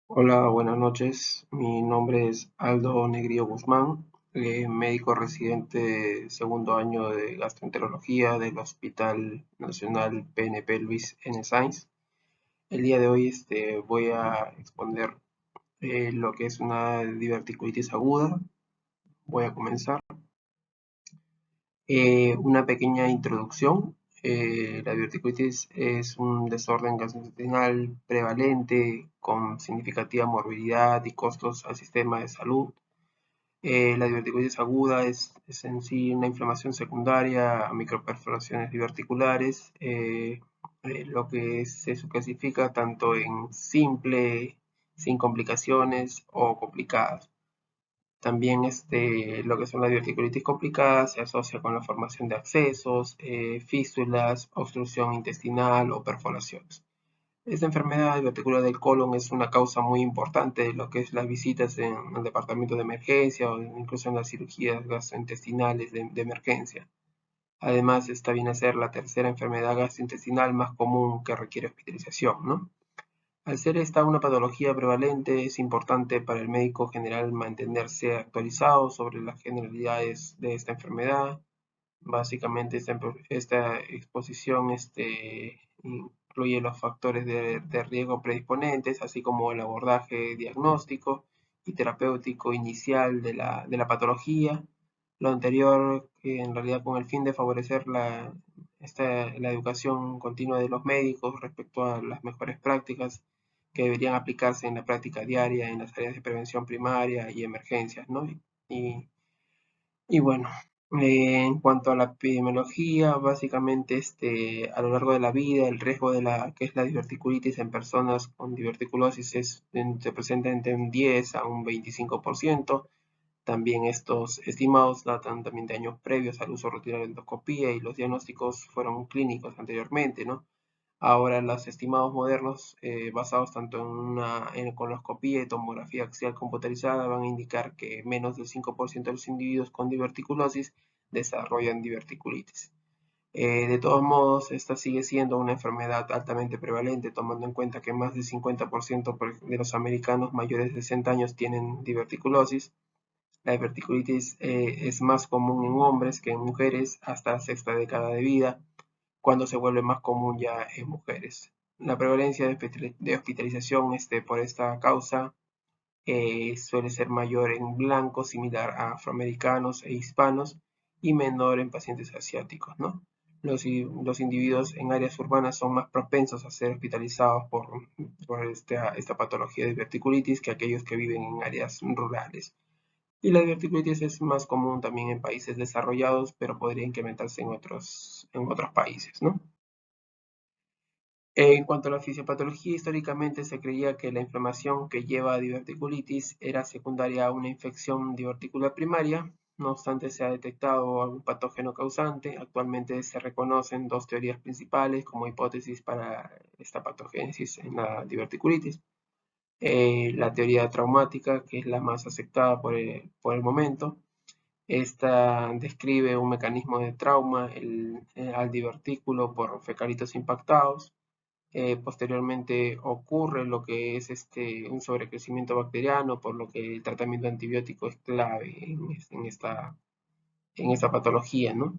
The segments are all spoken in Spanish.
Hola, buenas noches. Mi nombre es Aldo Negrío Guzmán, médico residente de segundo año de gastroenterología del Hospital Nacional PNP Luis N. Sáenz. El día de hoy voy a exponer lo que es una diverticulitis aguda. Voy a comenzar. Una pequeña introducción. La diverticulitis es un desorden gastrointestinal prevalente con significativa morbilidad y costos al sistema de salud. La diverticulitis aguda es en sí una inflamación secundaria a microperforaciones diverticulares, lo que se clasifica tanto en simple, sin complicaciones o complicadas. También lo que son las diverticulitis complicadas se asocia con la formación de abscesos, fístulas, obstrucción intestinal o perforaciones. Esta enfermedad diverticular del colon es una causa muy importante de lo que es las visitas en el departamento de emergencia o incluso en las cirugías gastrointestinales de emergencia. Además, esta viene a ser la tercera enfermedad gastrointestinal más común que requiere hospitalización, ¿no? Al ser esta una patología prevalente, es importante para el médico general mantenerse actualizado sobre las generalidades de esta enfermedad. Básicamente esta exposición incluye los factores de riesgo predisponentes, así como el abordaje diagnóstico y terapéutico inicial de la patología. Lo anterior, en realidad con el fin de favorecer la educación continua de los médicos respecto a las mejores prácticas que deberían aplicarse en la práctica diaria en las áreas de prevención primaria y emergencias, ¿no? Y, y bueno, en cuanto a la epidemiología, básicamente a lo largo de la vida, el riesgo de la que es la diverticulitis en personas con diverticulosis se presenta entre un 10 a un 25%. También estos estimados datan también de años previos al uso rutinario de endoscopía y los diagnósticos fueron clínicos anteriormente, ¿no? Ahora los estimados modernos, basados tanto en una coloscopía y tomografía axial computarizada, van a indicar que menos del 5% de los individuos con diverticulosis desarrollan diverticulitis. De todos modos, esta sigue siendo una enfermedad altamente prevalente, tomando en cuenta que más del 50% de los americanos mayores de 60 años tienen diverticulosis. La diverticulitis es más común en hombres que en mujeres hasta la sexta década de vida, cuando se vuelve más común ya en mujeres. La prevalencia de hospitalización por esta causa suele ser mayor en blancos, similar a afroamericanos e hispanos, y menor en pacientes asiáticos, ¿no? Los individuos en áreas urbanas son más propensos a ser hospitalizados por esta patología de diverticulitis que aquellos que viven en áreas rurales. Y la diverticulitis es más común también en países desarrollados, pero podría incrementarse en otros países, ¿no? En cuanto a la fisiopatología, históricamente se creía que la inflamación que lleva a diverticulitis era secundaria a una infección diverticular primaria. No obstante, se ha detectado algún patógeno causante. Actualmente se reconocen dos teorías principales como hipótesis para esta patogénesis en la diverticulitis. La teoría traumática, que es la más aceptada por el momento. Esta describe un mecanismo de trauma al divertículo por fecalitos impactados. Posteriormente ocurre lo que es un sobrecrecimiento bacteriano, por lo que el tratamiento antibiótico es clave en esta patología, ¿no?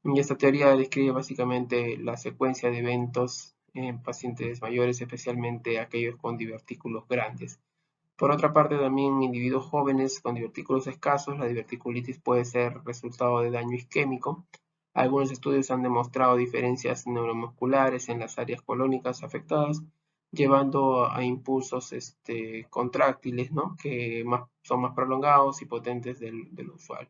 Y esta teoría describe básicamente la secuencia de eventos en pacientes mayores, especialmente aquellos con divertículos grandes. Por otra parte, también en individuos jóvenes con divertículos escasos, la diverticulitis puede ser resultado de daño isquémico. Algunos estudios han demostrado diferencias neuromusculares en las áreas colónicas afectadas, llevando a impulsos contráctiles, ¿no? Que son más prolongados y potentes de lo usual.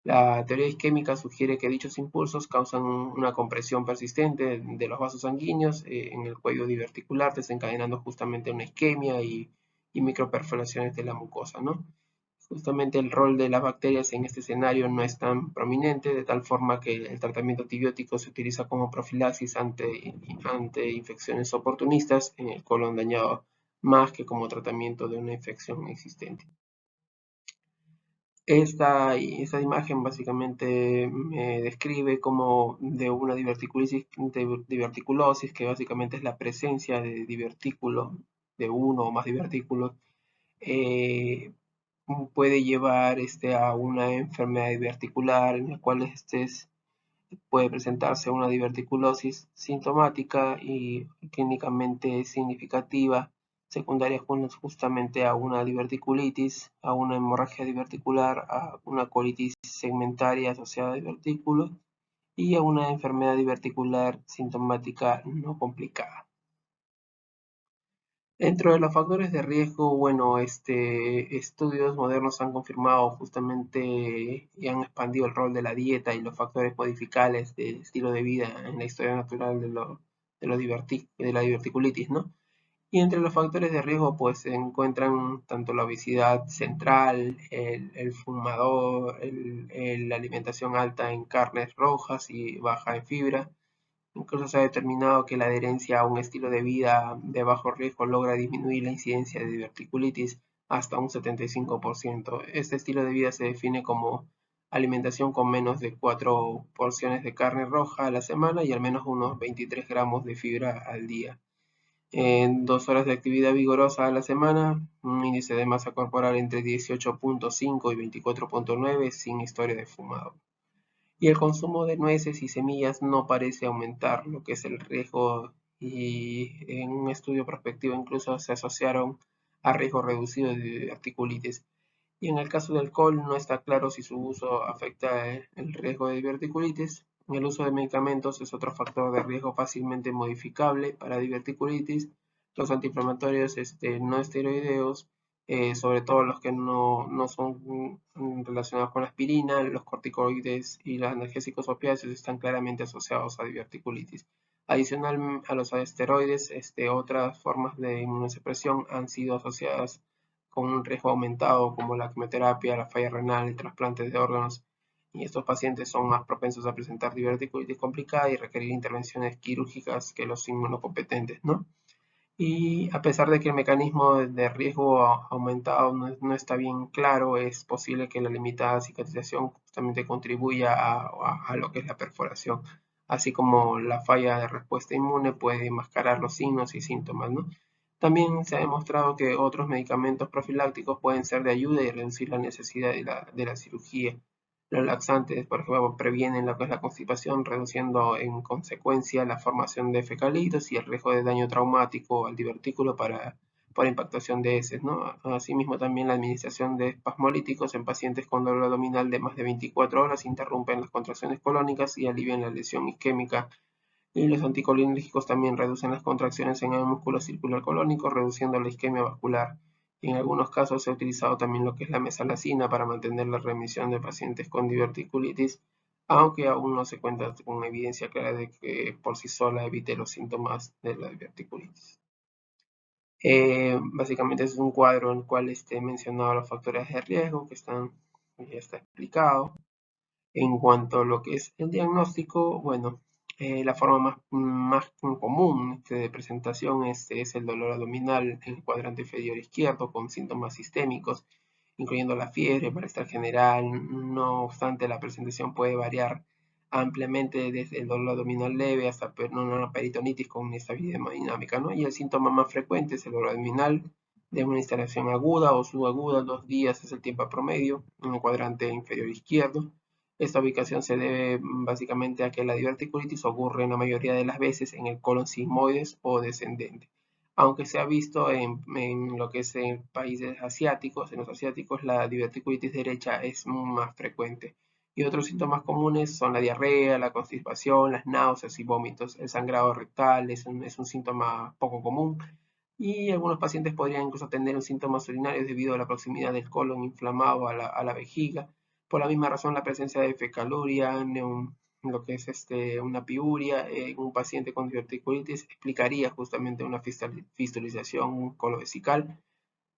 La teoría isquémica sugiere que dichos impulsos causan una compresión persistente de los vasos sanguíneos en el cuello diverticular, desencadenando justamente una isquemia y microperforaciones de la mucosa, ¿no? Justamente el rol de las bacterias en este escenario no es tan prominente, de tal forma que el tratamiento antibiótico se utiliza como profilaxis ante infecciones oportunistas en el colon dañado, más que como tratamiento de una infección existente. Esta imagen básicamente me describe como de una diverticulosis, que básicamente es la presencia de divertículo de uno o más divertículos, puede llevar a una enfermedad diverticular en la cual puede presentarse una diverticulosis sintomática y clínicamente significativa, secundaria justamente a una diverticulitis, a una hemorragia diverticular, a una colitis segmentaria asociada a divertículos y a una enfermedad diverticular sintomática no complicada. Dentro de los factores de riesgo, bueno, estudios modernos han confirmado justamente y han expandido el rol de la dieta y los factores modificables del estilo de vida en la historia natural de la diverticulitis, ¿no? Y entre los factores de riesgo, pues se encuentran tanto la obesidad central, el fumador, la alimentación alta en carnes rojas y baja en fibra. Incluso se ha determinado que la adherencia a un estilo de vida de bajo riesgo logra disminuir la incidencia de diverticulitis hasta un 75%. Este estilo de vida se define como alimentación con menos de 4 porciones de carne roja a la semana y al menos unos 23 gramos de fibra al día. En 2 horas de actividad vigorosa a la semana, un índice de masa corporal entre 18.5 y 24.9 sin historia de fumado. Y el consumo de nueces y semillas no parece aumentar lo que es el riesgo, y en un estudio prospectivo incluso se asociaron a riesgo reducido de articulitis. Y en el caso del alcohol no está claro si su uso afecta el riesgo de diverticulitis. El uso de medicamentos es otro factor de riesgo fácilmente modificable para diverticulitis. Los antiinflamatorios no esteroideos, sobre todo los que no son relacionados con la aspirina, los corticoides y los analgésicos opiáceos están claramente asociados a diverticulitis. Adicional a los esteroides, otras formas de inmunosupresión han sido asociadas con un riesgo aumentado como la quimioterapia, la falla renal, el trasplante de órganos, y estos pacientes son más propensos a presentar diverticulitis complicada y requerir intervenciones quirúrgicas que los inmunocompetentes, ¿no? Y a pesar de que el mecanismo de riesgo aumentado no está bien claro, es posible que la limitada cicatrización justamente contribuya a lo que es la perforación, así como la falla de respuesta inmune puede enmascarar los signos y síntomas, ¿no? También se ha demostrado que otros medicamentos profilácticos pueden ser de ayuda y reducir la necesidad de la cirugía. Los laxantes, por ejemplo, previenen lo que es la constipación, reduciendo en consecuencia la formación de fecalitos y el riesgo de daño traumático al divertículo por impactación de heces, ¿no? Asimismo, también la administración de espasmolíticos en pacientes con dolor abdominal de más de 24 horas interrumpen las contracciones colónicas y alivian la lesión isquémica. Y los anticolinérgicos también reducen las contracciones en el músculo circular colónico, reduciendo la isquemia vascular. Y en algunos casos se ha utilizado también lo que es la mesalazina para mantener la remisión de pacientes con diverticulitis, aunque aún no se cuenta con evidencia clara de que por sí sola evite los síntomas de la diverticulitis. Básicamente es un cuadro en el cual he mencionado los factores de riesgo que ya está explicado. En cuanto a lo que es el diagnóstico, bueno, la forma más común de presentación es el dolor abdominal en el cuadrante inferior izquierdo con síntomas sistémicos, incluyendo la fiebre, malestar general. No obstante, la presentación puede variar ampliamente desde el dolor abdominal leve hasta una peritonitis con inestabilidad hemodinámica, ¿no? Y el síntoma más frecuente es el dolor abdominal de una instalación aguda o subaguda, 2 días es el tiempo promedio en el cuadrante inferior izquierdo. Esta ubicación se debe básicamente a que la diverticulitis ocurre en la mayoría de las veces en el colon sigmoides o descendente. Aunque se ha visto en lo que es en países asiáticos, en los asiáticos la diverticulitis derecha es más frecuente. Y otros síntomas comunes son la diarrea, la constipación, las náuseas y vómitos. El sangrado rectal es un síntoma poco común. Y algunos pacientes podrían incluso tener síntomas urinarios debido a la proximidad del colon inflamado a la vejiga. Por la misma razón, la presencia de fecaluria, lo que es una piuria en un paciente con diverticulitis explicaría justamente una fistulización colovesical.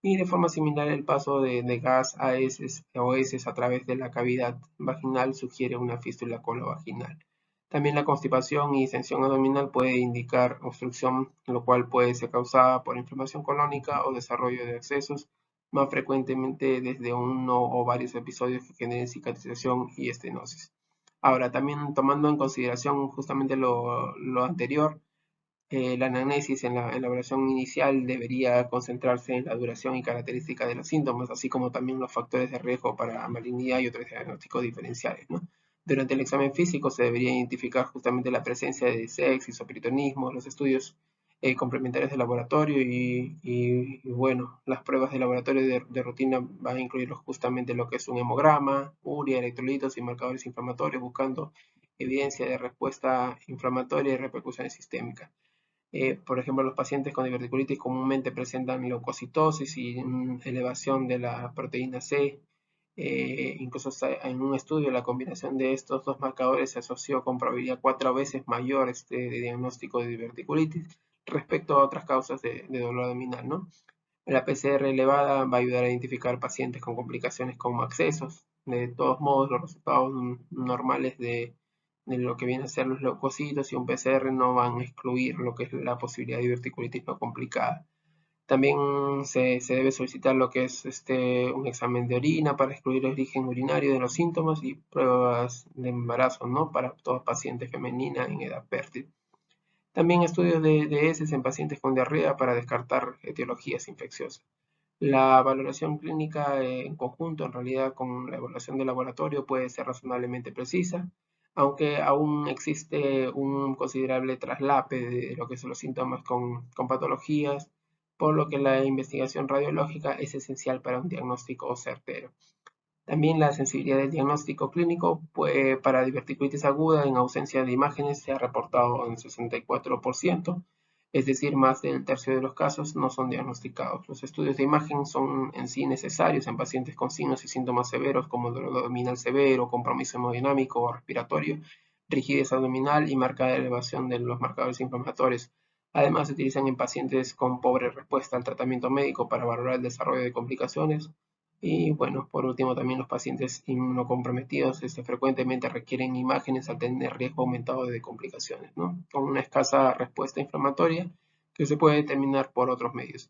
Y de forma similar, el paso de gas a heces o heces a través de la cavidad vaginal sugiere una fístula colovaginal. También la constipación y distensión abdominal puede indicar obstrucción, lo cual puede ser causada por inflamación colónica o desarrollo de abscesos, más frecuentemente desde uno o varios episodios que generen cicatrización y estenosis. Ahora, también tomando en consideración justamente lo anterior, La anamnesis en la evaluación inicial debería concentrarse en la duración y características de los síntomas, así como también los factores de riesgo para malignidad y otros diagnósticos diferenciales, ¿no? Durante el examen físico se debería identificar justamente la presencia de sepsis o peritonismo, los estudios complementarios de laboratorio bueno, las pruebas de laboratorio de rutina van a incluir justamente lo que es un hemograma, urea, electrolitos y marcadores inflamatorios, buscando evidencia de respuesta inflamatoria y repercusiones sistémicas. Por ejemplo, los pacientes con diverticulitis comúnmente presentan leucocitosis y elevación de la proteína C. Incluso en un estudio la combinación de estos dos marcadores se asoció con probabilidad 4 veces mayor de diagnóstico de diverticulitis respecto a otras causas de dolor abdominal, ¿no? La PCR elevada va a ayudar a identificar pacientes con complicaciones como accesos. De todos modos, los resultados normales de lo que vienen a ser los leucocitos y un PCR no van a excluir lo que es la posibilidad de diverticulitis no complicada. También se debe solicitar lo que es un examen de orina para excluir el origen urinario de los síntomas y pruebas de embarazo, ¿no? Para todas pacientes femeninas en edad fértil. También estudios de heces en pacientes con diarrea para descartar etiologías infecciosas. La valoración clínica en conjunto, en realidad con la evaluación de laboratorio, puede ser razonablemente precisa, aunque aún existe un considerable traslape de lo que son los síntomas con patologías, por lo que la investigación radiológica es esencial para un diagnóstico certero. También la sensibilidad del diagnóstico clínico para diverticulitis aguda en ausencia de imágenes se ha reportado en 64%, es decir, más del tercio de los casos no son diagnosticados. Los estudios de imagen son en sí necesarios en pacientes con signos y síntomas severos como dolor abdominal severo, compromiso hemodinámico o respiratorio, rigidez abdominal y marcada elevación de los marcadores inflamatorios. Además, se utilizan en pacientes con pobre respuesta al tratamiento médico para valorar el desarrollo de complicaciones. Y bueno, por último, también los pacientes inmunocomprometidos frecuentemente requieren imágenes al tener riesgo aumentado de complicaciones, ¿no? Con una escasa respuesta inflamatoria que se puede determinar por otros medios.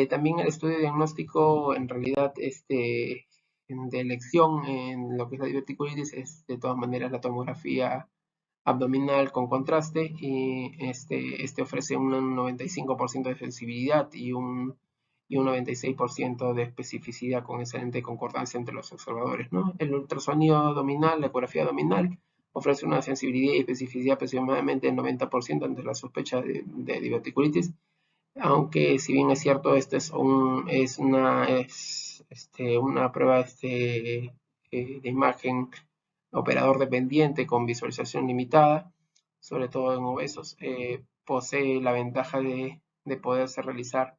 También el estudio diagnóstico, en realidad, de elección en lo que es la diverticulitis es de todas maneras la tomografía abdominal con contraste y este ofrece un 95% de sensibilidad y un 96% de especificidad con excelente concordancia entre los observadores, ¿no? El ultrasonido abdominal, la ecografía abdominal, ofrece una sensibilidad y especificidad aproximadamente del 90% ante la sospecha de diverticulitis, aunque si bien es cierto, esto es una prueba de imagen operador dependiente con visualización limitada, sobre todo en obesos, posee la ventaja de poderse realizar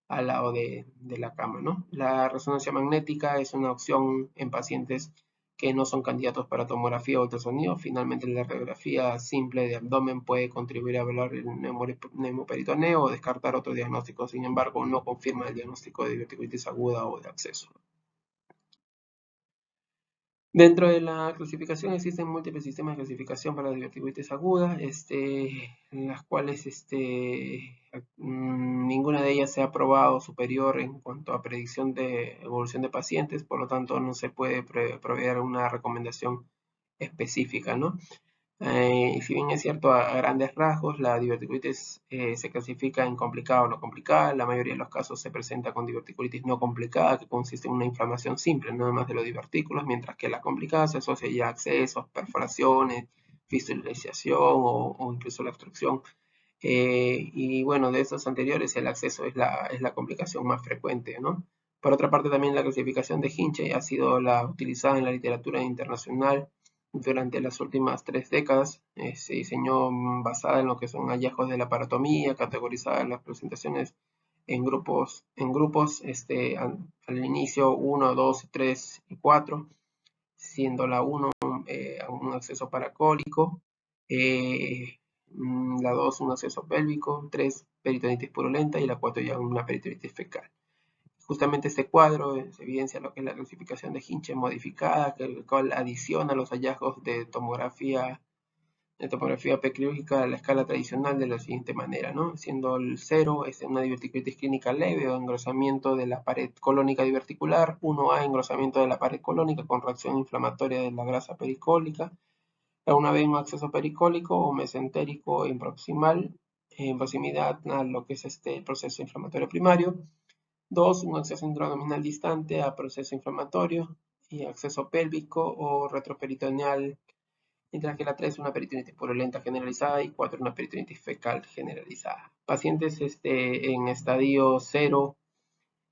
al lado de la cama, ¿no? La resonancia magnética es una opción en pacientes que no son candidatos para tomografía o ultrasonido. Finalmente, la radiografía simple de abdomen puede contribuir a evaluar el neumoperitoneo o descartar otro diagnóstico. Sin embargo, no confirma el diagnóstico de diverticulitis aguda o de acceso. Dentro de la clasificación existen múltiples sistemas de clasificación para la diverticulitis aguda, en las cuales ninguna de ellas se ha probado superior en cuanto a predicción de evolución de pacientes, por lo tanto no se puede proveer una recomendación específica, ¿no? Si bien es cierto, a grandes rasgos, la diverticulitis se clasifica en complicada o no complicada. La mayoría de los casos se presenta con diverticulitis no complicada, que consiste en una inflamación simple, nada más de los divertículos, mientras que la complicada se asocia ya a accesos, perforaciones, fistulación o incluso la obstrucción. Y bueno, de estos anteriores, el acceso es la complicación más frecuente, ¿no? Por otra parte, también la clasificación de Hinchey ha sido la utilizada en la literatura internacional durante las últimas 3 décadas. Se diseñó basada en lo que son hallazgos de la parotomía, categorizada las presentaciones en grupos al inicio 1, 2, 3 y 4, siendo la 1 un acceso paracólico, la 2 un acceso pélvico, 3 peritonitis purulenta y la 4 ya una peritonitis fecal. Justamente este cuadro se evidencia lo que es la clasificación de Hinchey modificada, el cual adiciona los hallazgos de tomografía prequirúrgica a la escala tradicional de la siguiente manera, ¿no? Siendo el 0 una diverticulitis clínica leve o engrosamiento de la pared colónica diverticular, 1A engrosamiento de la pared colónica con reacción inflamatoria de la grasa pericólica, La 1B un acceso pericólico o mesentérico en proximidad a lo que es el proceso inflamatorio primario. 2. Un acceso intraabdominal distante a proceso inflamatorio y acceso pélvico o retroperitoneal, mientras que la 3 una peritonitis purulenta generalizada y 4 una peritonitis fecal generalizada. Pacientes en estadio 0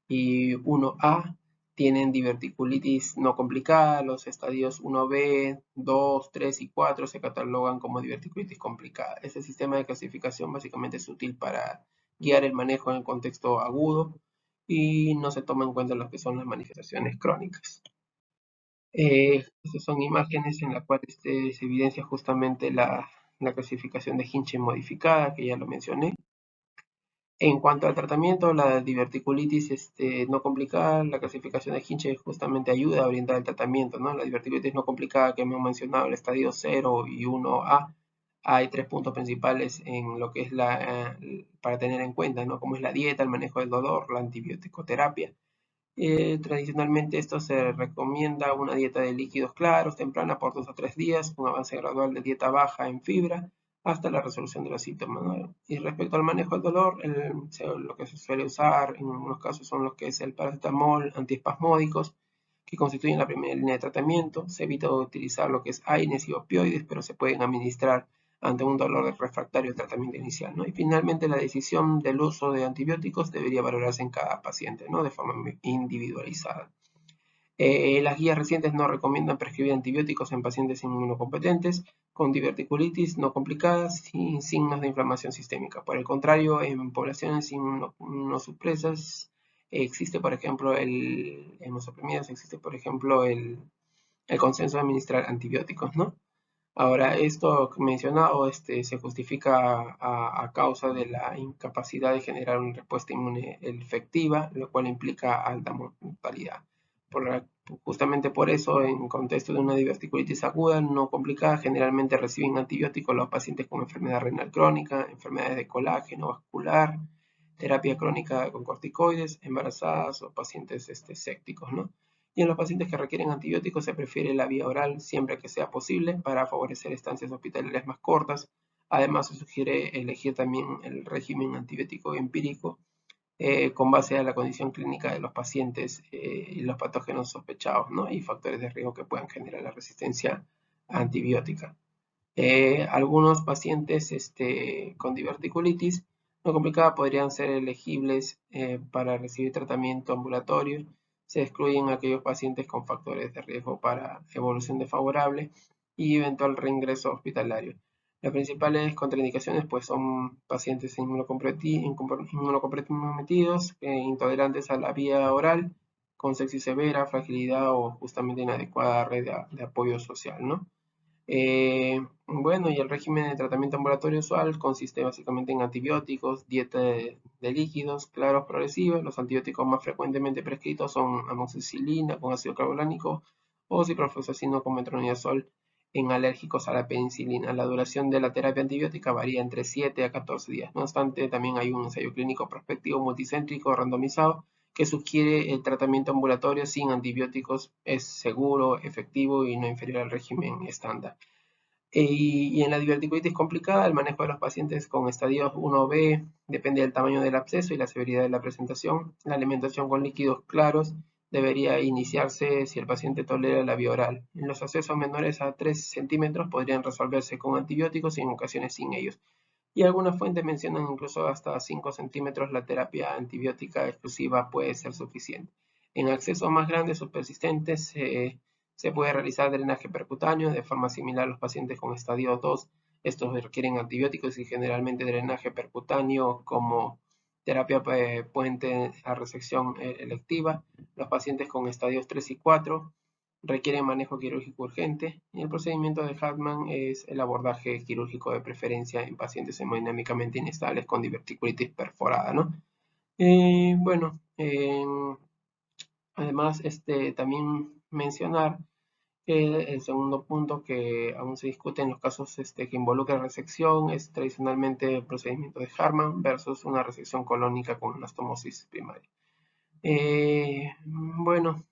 y 1A tienen diverticulitis no complicada. Los estadios 1B, 2, 3 y 4 se catalogan como diverticulitis complicada. Este sistema de clasificación básicamente es útil para guiar el manejo en el contexto agudo y no se toma en cuenta lo que son las manifestaciones crónicas. Estas son imágenes en las cuales se evidencia justamente la clasificación de Hinchey modificada, que ya lo mencioné. En cuanto al tratamiento, la diverticulitis no complicada, la clasificación de Hinchey justamente ayuda a orientar el tratamiento, ¿no? La diverticulitis no complicada que hemos mencionado, el estadio 0 y 1A, hay 3 puntos principales en lo que es para tener en cuenta, ¿no? Como es la dieta, el manejo del dolor, la antibiótico-terapia. Tradicionalmente esto se recomienda una dieta de líquidos claros, temprana por 2 a 3 días, un avance gradual de dieta baja en fibra hasta la resolución de los síntomas, ¿no? Y respecto al manejo del dolor, lo que se suele usar en algunos casos son los que es el paracetamol, antiespasmódicos, que constituyen la primera línea de tratamiento. Se evita utilizar lo que es AINES y opioides, pero se pueden administrar ante un dolor refractario al tratamiento inicial, ¿no? Y finalmente la decisión del uso de antibióticos debería valorarse en cada paciente, ¿no? De forma individualizada. Las guías recientes no recomiendan prescribir antibióticos en pacientes inmunocompetentes con diverticulitis no complicadas sin signos de inflamación sistémica. Por el contrario, en poblaciones inmunosupresas existe, por ejemplo, en los oprimidos existe, por ejemplo, el consenso de administrar antibióticos, ¿no? Ahora, esto mencionado se justifica a causa de la incapacidad de generar una respuesta inmune efectiva, lo cual implica alta mortalidad. Justamente por eso, en contexto de una diverticulitis aguda no complicada, generalmente reciben antibióticos los pacientes con enfermedad renal crónica, enfermedades de colágeno vascular, terapia crónica con corticoides, embarazadas o pacientes sépticos, ¿no? Y en los pacientes que requieren antibióticos se prefiere la vía oral siempre que sea posible para favorecer estancias hospitalarias más cortas. Además, se sugiere elegir también el régimen antibiótico empírico con base a la condición clínica de los pacientes y los patógenos sospechados, ¿no? Y factores de riesgo que puedan generar la resistencia antibiótica. Algunos pacientes con diverticulitis no complicada podrían ser elegibles para recibir tratamiento ambulatorio. Se excluyen aquellos pacientes con factores de riesgo para evolución desfavorable y eventual reingreso hospitalario. Las principales contraindicaciones pues, son pacientes inmunocomprometidos, intolerantes a la vía oral, con sepsis severa, fragilidad o justamente inadecuada red de apoyo social, ¿no? Bueno, y el régimen de tratamiento ambulatorio usual consiste básicamente en antibióticos, dieta de líquidos claros progresivos. Los antibióticos más frecuentemente prescritos son amoxicilina con ácido carbolánico o ciprofloxacino con metronidazol en alérgicos a la penicilina. La duración de la terapia antibiótica varía entre 7 a 14 días. No obstante, también hay un ensayo clínico prospectivo multicéntrico randomizado que sugiere el tratamiento ambulatorio sin antibióticos es seguro, efectivo y no inferior al régimen estándar. Y en la diverticulitis complicada, el manejo de los pacientes con estadios 1B depende del tamaño del absceso y la severidad de la presentación. La alimentación con líquidos claros debería iniciarse si el paciente tolera la vía oral. En los abscesos menores a 3 centímetros podrían resolverse con antibióticos y en ocasiones sin ellos. Y algunas fuentes mencionan incluso hasta 5 centímetros la terapia antibiótica exclusiva puede ser suficiente. En accesos más grandes o persistentes se puede realizar drenaje percutáneo de forma similar a los pacientes con estadio 2. Estos requieren antibióticos y generalmente drenaje percutáneo como terapia puente a resección electiva. Los pacientes con estadios 3 y 4 requiere manejo quirúrgico urgente y el procedimiento de Hartmann es el abordaje quirúrgico de preferencia en pacientes hemodinámicamente inestables con diverticulitis perforada, ¿no? Bueno, además también mencionar que el segundo punto que aún se discute en los casos que involucran resección es tradicionalmente el procedimiento de Hartmann versus una resección colónica con anastomosis primaria. Bueno,